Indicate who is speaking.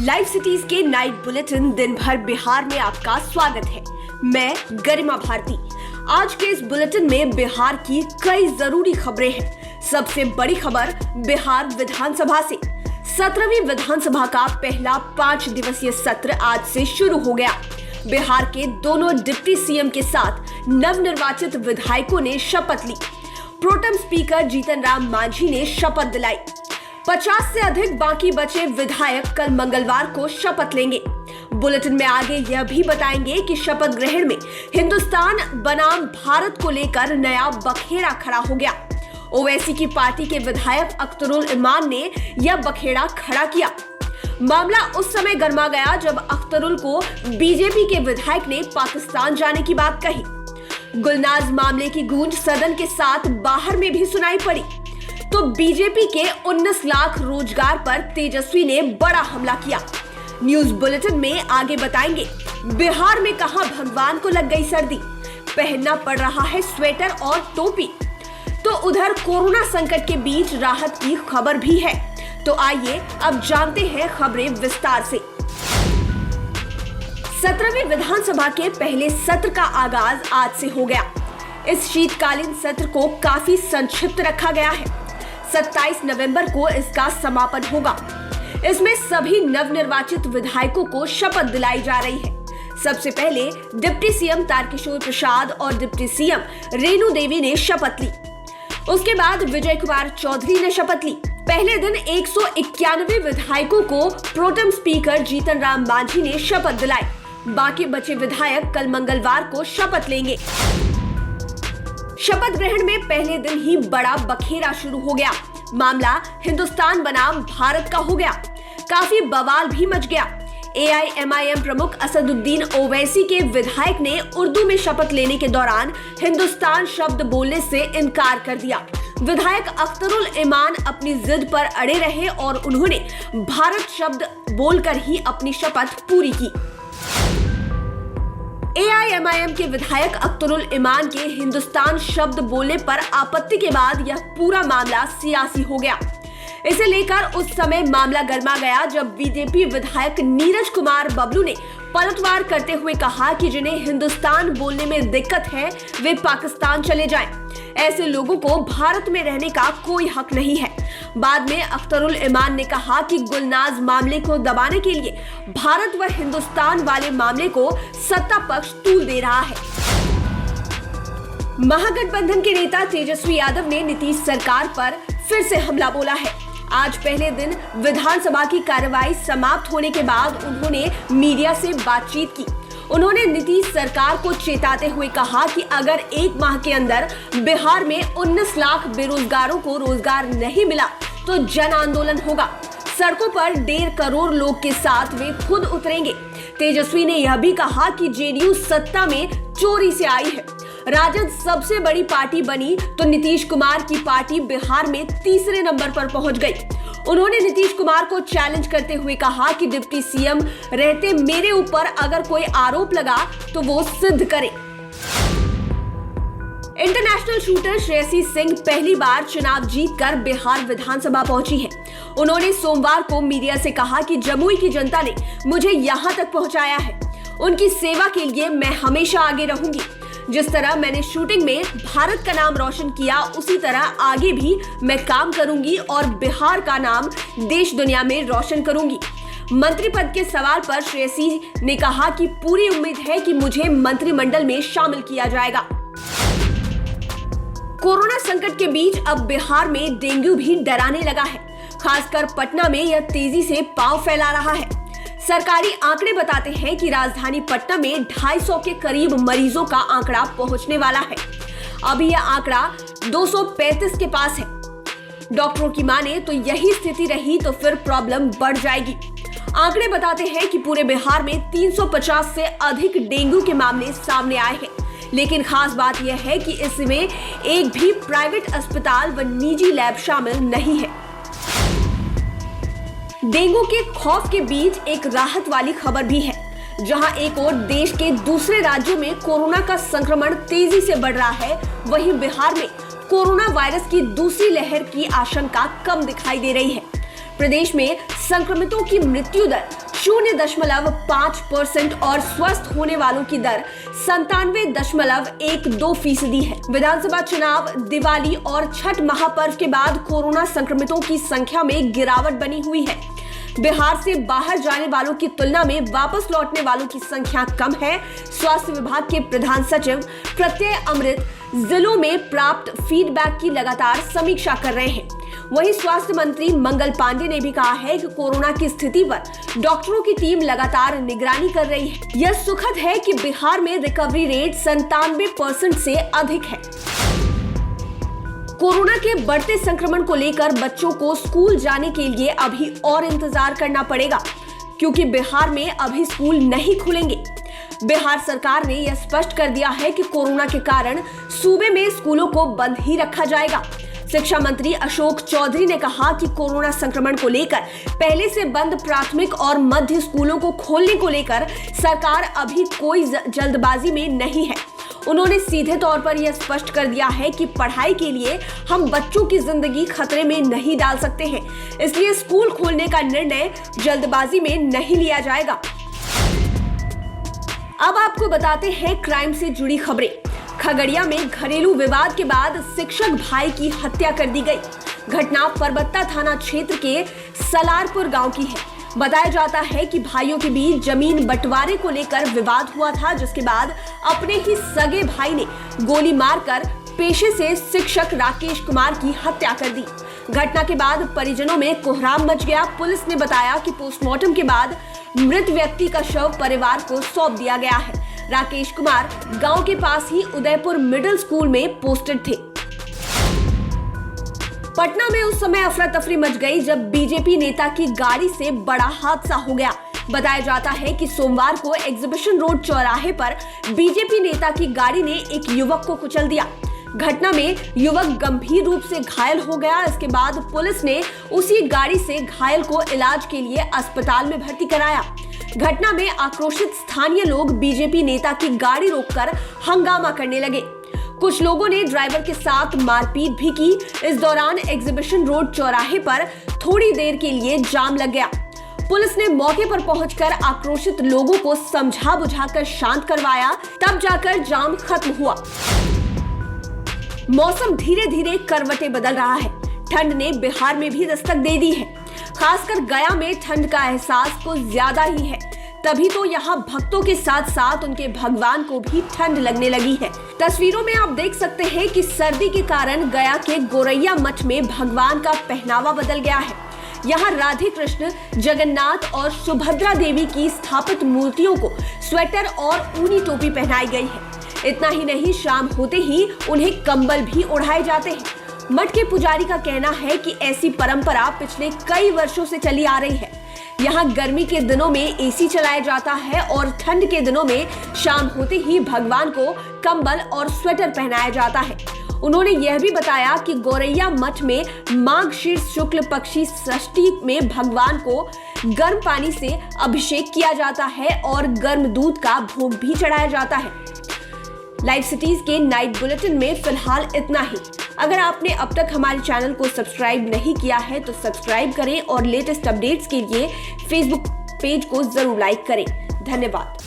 Speaker 1: Live cities के night bulletin दिन भर बिहार में आपका स्वागत है। मैं गरिमा भारती। आज के इस बुलेटिन में बिहार की कई जरूरी खबरें हैं। सबसे बड़ी खबर बिहार विधानसभा से। 17वीं विधानसभा का पहला 5 दिवसीय सत्र आज से शुरू हो गया। बिहार के दोनों डिप्टी सीएम के साथ नवनिर्वाचित विधायकों ने शपथ ली। प्रोटेम स्पीकर जीतन राम मांझी ने शपथ दिलाई। 50 से अधिक बाकी बचे विधायक कल मंगलवार को शपथ लेंगे। बुलेटिन में आगे यह भी बताएंगे कि शपथ ग्रहण में हिंदुस्तान बनाम भारत को लेकर नया बखेड़ा खड़ा हो गया। ओवैसी की पार्टी के विधायक अख्तरुल इमान ने यह बखेड़ा खड़ा किया। मामला उस समय गर्मा गया जब अख्तरुल को बीजेपी के विधायक ने पाकिस्तान जाने की बात कही। गुलनाज मामले की गूंज सदन के साथ बाहर में भी सुनाई पड़ी तो बीजेपी के 19 लाख रोजगार पर तेजस्वी ने बड़ा हमला किया। न्यूज बुलेटिन में आगे बताएंगे बिहार में कहां भगवान को लग गई सर्दी, पहनना पड़ रहा है स्वेटर और टोपी। तो उधर कोरोना संकट के बीच राहत की खबर भी है। तो आइए अब जानते हैं खबरें विस्तार से। 17वीं विधानसभा के पहले सत्र का आगाज आज से हो गया। इस शीतकालीन सत्र को काफी संक्षिप्त रखा गया है। 27 नवंबर को इसका समापन होगा। इसमें सभी नवनिर्वाचित विधायकों को शपथ दिलाई जा रही है। सबसे पहले डिप्टी सीएम तारकिशोर प्रसाद और डिप्टी सीएम रेणु देवी ने शपथ ली। उसके बाद विजय कुमार चौधरी ने शपथ ली। पहले दिन 191 विधायकों को प्रोटेम स्पीकर जीतन राम मांझी ने शपथ दिलाई। बाकी बचे विधायक कल मंगलवार को शपथ लेंगे। शपथ ग्रहण में पहले दिन ही बड़ा बखेड़ा शुरू हो गया। मामला हिंदुस्तान बनाम भारत का हो गया। काफी बवाल भी मच गया। एआईएमआईएम प्रमुख असदुद्दीन ओवैसी के विधायक ने उर्दू में शपथ लेने के दौरान हिंदुस्तान शब्द बोलने से इनकार कर दिया। विधायक अख्तरुल इमान अपनी जिद पर अड़े रहे और उन्होंने भारत शब्द बोलकर ही अपनी शपथ पूरी की। एआईएमआईएम के विधायक अख्तरुल इमान के हिंदुस्तान शब्द बोलने पर आपत्ति के बाद यह पूरा मामला सियासी हो गया। इसे लेकर उस समय मामला गर्मा गया जब बीजेपी विधायक नीरज कुमार बबलू ने पलटवार करते हुए कहा कि जिन्हें हिंदुस्तान बोलने में दिक्कत है वे पाकिस्तान चले जाएं। ऐसे लोगों को भारत में रहने का कोई हक नहीं है। बाद में अख्तरुल इमान ने कहा कि गुलनाज मामले को दबाने के लिए भारत व हिंदुस्तान वाले मामले को सत्ता पक्ष तूल दे रहा है। महागठबंधन के नेता तेजस्वी यादव ने नीतीश सरकार पर फिर से हमला बोला है। आज पहले दिन विधानसभा की कार्यवाही समाप्त होने के बाद उन्होंने मीडिया से बातचीत की। उन्होंने नीतीश सरकार को चेताते हुए कहा कि अगर एक माह के अंदर बिहार में 19 लाख बेरोजगारों को रोजगार नहीं मिला तो जन आंदोलन होगा। सड़कों पर 1.5 करोड़ लोग के साथ वे खुद उतरेंगे। तेजस्वी ने यह भी कहा कि जेडीयू सत्ता में चोरी से आई है। राजद सबसे बड़ी पार्टी बनी तो नीतीश कुमार की पार्टी बिहार में तीसरे नंबर पर पहुंच गई। उन्होंने नीतीश कुमार को चैलेंज करते हुए कहा कि डिप्टी सीएम रहते मेरे ऊपर अगर कोई आरोप लगा तो वो सिद्ध करे। इंटरनेशनल शूटर श्रेयसी सिंह पहली बार चुनाव जीतकर बिहार विधानसभा पहुंची है। उन्होंने सोमवार को मीडिया से कहा कि जमुई की जनता ने मुझे यहां तक पहुंचाया है। उनकी सेवा के लिए मैं हमेशा आगे रहूंगी। जिस तरह मैंने शूटिंग में भारत का नाम रोशन किया उसी तरह आगे भी मैं काम करूंगी और बिहार का नाम देश दुनिया में रोशन करूंगी। मंत्री पद के सवाल पर श्रेयसी ने कहा कि पूरी उम्मीद है कि मुझे मंत्रिमंडल में शामिल किया जाएगा। कोरोना संकट के बीच अब बिहार में डेंगू भी डराने लगा है। खासकर पटना में यह तेजी से पांव फैला रहा है। सरकारी आंकड़े बताते हैं कि राजधानी पटना में 250 के करीब मरीजों का आंकड़ा पहुंचने वाला है। अभी यह आंकड़ा 235 के पास है। डॉक्टरों की माने तो यही स्थिति रही तो फिर प्रॉब्लम बढ़ जाएगी। आंकड़े बताते हैं कि पूरे बिहार में 350 से अधिक डेंगू के मामले सामने आए हैं। लेकिन खास बात यह है कि इसमें एक भी प्राइवेट अस्पताल व निजी लैब शामिल नहीं है। डेंगू के खौफ के बीच एक राहत वाली खबर भी है। जहां एक ओर देश के दूसरे राज्यों में कोरोना का संक्रमण तेजी से बढ़ रहा है, वहीं बिहार में कोरोना वायरस की दूसरी लहर की आशंका कम दिखाई दे रही है। प्रदेश में संक्रमितों की मृत्यु दर 0.5% और स्वस्थ होने वालों की दर 97.12% है। विधानसभा चुनाव, दिवाली और छठ महापर्व के बाद कोरोना संक्रमितों की संख्या में गिरावट बनी हुई है। बिहार से बाहर जाने वालों की तुलना में वापस लौटने वालों की संख्या कम है। स्वास्थ्य विभाग के प्रधान सचिव प्रत्यय अमृत जिलों में प्राप्त फीडबैक की लगातार समीक्षा कर रहे हैं। वहीं स्वास्थ्य मंत्री मंगल पांडे ने भी कहा है कि कोरोना की स्थिति पर डॉक्टरों की टीम लगातार निगरानी कर रही है। यह सुखद है कि बिहार में रिकवरी रेट 97% से अधिक है। कोरोना के बढ़ते संक्रमण को लेकर बच्चों को स्कूल जाने के लिए अभी और इंतजार करना पड़ेगा, क्योंकि बिहार में अभी स्कूल नहीं खुलेंगे। बिहार सरकार ने यह स्पष्ट कर दिया है कि कोरोना के कारण सूबे में स्कूलों को बंद ही रखा जाएगा। शिक्षा मंत्री अशोक चौधरी ने कहा कि कोरोना संक्रमण को लेकर पहले से बंद प्राथमिक और मध्य स्कूलों को खोलने को लेकर सरकार अभी कोई जल्दबाजी में नहीं है। उन्होंने सीधे तौर पर यह स्पष्ट कर दिया है कि पढ़ाई के लिए हम बच्चों की जिंदगी खतरे में नहीं डाल सकते हैं, इसलिए स्कूल खोलने का निर्णय जल्दबाजी में नहीं लिया जाएगा। अब आपको बताते हैं क्राइम से जुड़ी खबरें। खगड़िया में घरेलू विवाद के बाद शिक्षक भाई की हत्या कर दी गई। घटना परबत्ता थाना क्षेत्र के सलारपुर गांव की है। बताया जाता है कि भाइयों के बीच जमीन बंटवारे को लेकर विवाद हुआ था, जिसके बाद अपने ही सगे भाई ने गोली मारकर पेशे से शिक्षक राकेश कुमार की हत्या कर दी। घटना के बाद परिजनों में कोहराम मच गया। पुलिस ने बताया कि पोस्टमार्टम के बाद मृत व्यक्ति का शव परिवार को सौंप दिया गया है। राकेश कुमार गांव के पास ही उदयपुर मिडिल स्कूल में पोस्टेड थे। पटना में उस समय अफरा तफरी मच गई जब बीजेपी नेता की गाड़ी से बड़ा हादसा हो गया। बताया जाता है कि सोमवार को एग्जीबिशन रोड चौराहे पर बीजेपी नेता की गाड़ी ने एक युवक को कुचल दिया। घटना में युवक गंभीर रूप से घायल हो गया। इसके बाद पुलिस ने उसी गाड़ी से घायल को इलाज के लिए अस्पताल में भर्ती कराया। घटना में आक्रोशित स्थानीय लोग बीजेपी नेता की गाड़ी रोककर हंगामा करने लगे। कुछ लोगों ने ड्राइवर के साथ मारपीट भी की। इस दौरान एग्जीबिशन रोड चौराहे पर थोड़ी देर के लिए जाम लग गया। पुलिस ने मौके पर पहुंचकर आक्रोशित लोगों को समझा बुझाकर शांत करवाया, तब जाकर जाम खत्म हुआ। मौसम धीरे धीरे करवटें बदल रहा है। ठंड ने बिहार में भी दस्तक दे दी है। खासकर गया में ठंड का एहसास कुछ ज्यादा ही है। तभी तो यहाँ भक्तों के साथ साथ उनके भगवान को भी ठंड लगने लगी है। तस्वीरों में आप देख सकते हैं कि सर्दी के कारण गया के गोरैया मठ में भगवान का पहनावा बदल गया है। यहाँ राधे कृष्ण, जगन्नाथ और सुभद्रा देवी की स्थापित मूर्तियों को स्वेटर और ऊनी टोपी पहनाई गई है। इतना ही नहीं, शाम होते ही उन्हें कंबल भी ओढ़ाए जाते हैं। मठ के पुजारी का कहना है कि ऐसी परंपरा पिछले कई वर्षों से चली आ रही है। यहाँ गर्मी के दिनों में एसी चलाया जाता है और ठंड के दिनों में शाम होते ही भगवान को कंबल और स्वेटर पहनाया जाता है। उन्होंने यह भी बताया कि गोरैया मठ में माघशीर्ष शुक्ल पक्षी षष्ठी में भगवान को गर्म पानी से अभिषेक किया जाता है और गर्म दूध का भोग भी चढ़ाया जाता है। लाइव सिटीज के नाइट बुलेटिन में फिलहाल इतना ही। अगर आपने अब तक हमारे चैनल को सब्सक्राइब नहीं किया है तो सब्सक्राइब करें और लेटेस्ट अपडेट्स के लिए फेसबुक पेज को जरूर लाइक करें। धन्यवाद।